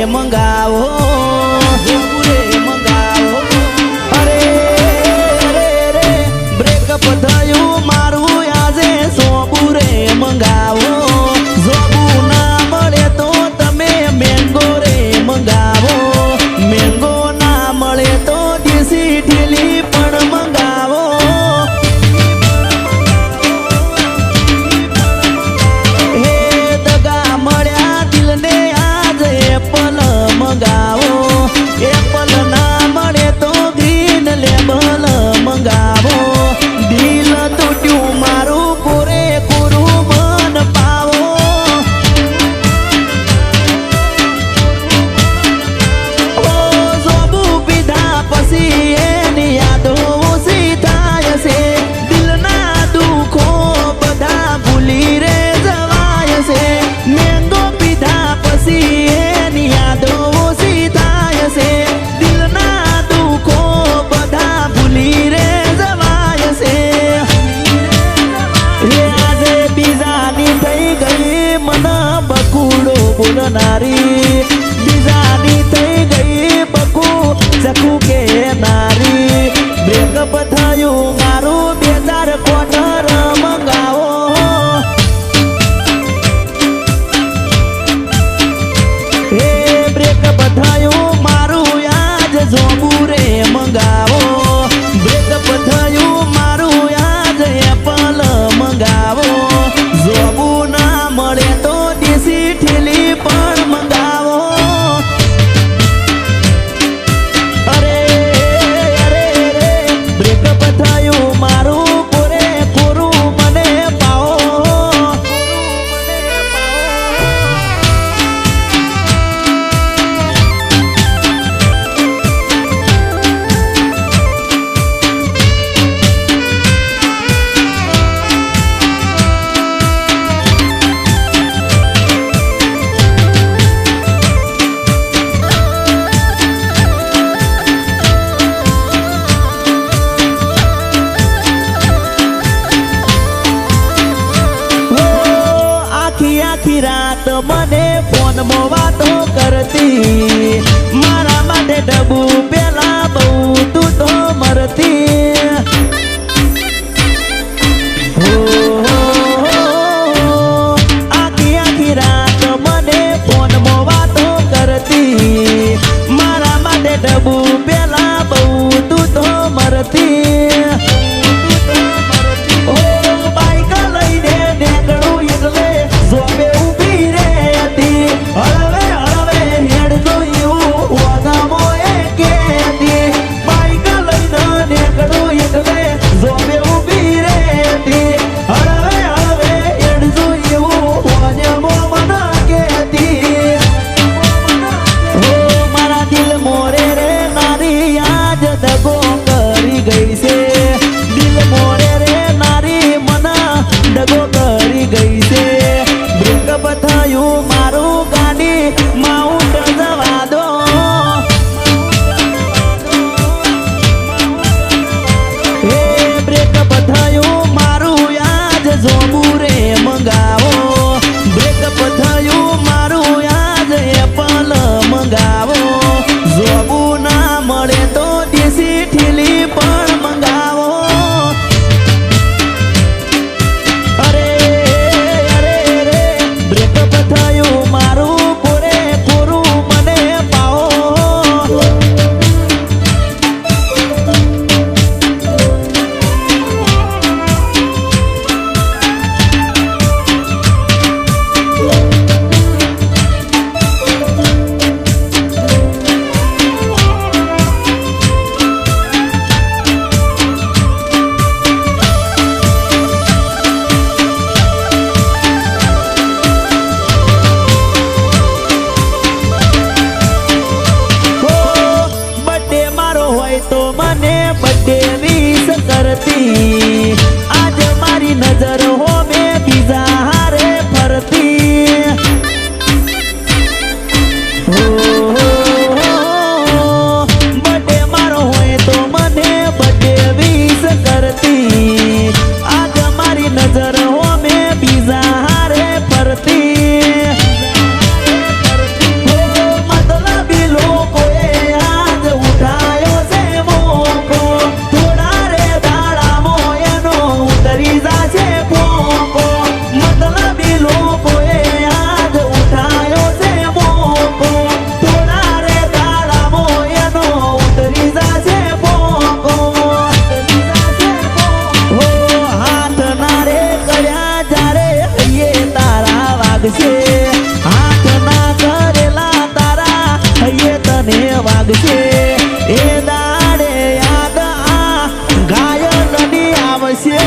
મંગાવો અરે રે બ્રેકઅપ થયું મારું આજે સોબુરે મંગાવો જોબુ ના મળે તો તમે મેંગો રે મંગાવો મેંગો ના મળે તો દેશી ઠેલી પણ મંગાવો હે દગા મળ્યા દિલને આજે એપલ મંગાવો એપલ ના મળે તો ગ્રીન લેબલ મંગાવો દિલ તૂટ્યું મારું પૂરે પૂરું મન પાવો ઓ જોબુ પીધા પછી એની યાદો ઓછી થાય છે દિલના દુઃખો બધા ભૂલી રે જવાય છે મેંગો પીધા પછી એની યાદો ઓછી થાય છે દિલના દુઃખો બધા ભૂલી રે જવાય છે આજે બીજાની થઈ ગઈ મન બકુડો બોલનારી બીજાની થઈ ગઈ બકુ ચકુ કે નારી બ્રેકઅપ થયું મારું 2000 ક્વાર્ટર મંગાવો હે બ્રેકઅપ થયું મારું આજ જોબુ રે મંગાવો બ્રેકઅપ થયું મારું આજ એપલ મંગાવો જોબુ ના મળે તો દેશી ઠેલી પણ મંગાવો અરે રે બ્રેકઅપ થયું મારું પૂરે પૂરું મને પાવો આખી આખી રાત મને ફોનમાં વાતો કરતી મારા માટે ડબુ પેલા બહુ તું તો મરતી આખી આખી રાત મને ફોનમાં વાતો કરતી મારા માટે ડબુ પેલા બહુ તું તો મરતી બાઈક લઈને નીકળું એટલે જોબે ઊભી રે હતી હળવે હળવે હેડતો એવું વાદામો એ કેતી બાઈક લઈને નીકળું એટલે જોબે ઊભી રે હતી મારી નજર હો બે બીજા હારે ફરતી બડે મારો હોય તો મને બડે વિશ કરતી આજ મારી નજર હો બે બીજા હારે ફરતી મતલબી લોકોએ આજ ઉઠાયો છે મોકો થોડા રે દાડામાં એનો ઉતરી જાશે પોકો મતલબી લોકોએ આજ ઉઠાયો છે મોકો થોડા રે દાડામાં એનો ઉતરી જાશે પોકો હો હાથ ના રે કર્યા જ્યારે હૈયે તારા વાગશે હાથ ના કરેલા તારા હૈયે તને વાગશે એ દાડે યાદ આ ઘાયલની આવશે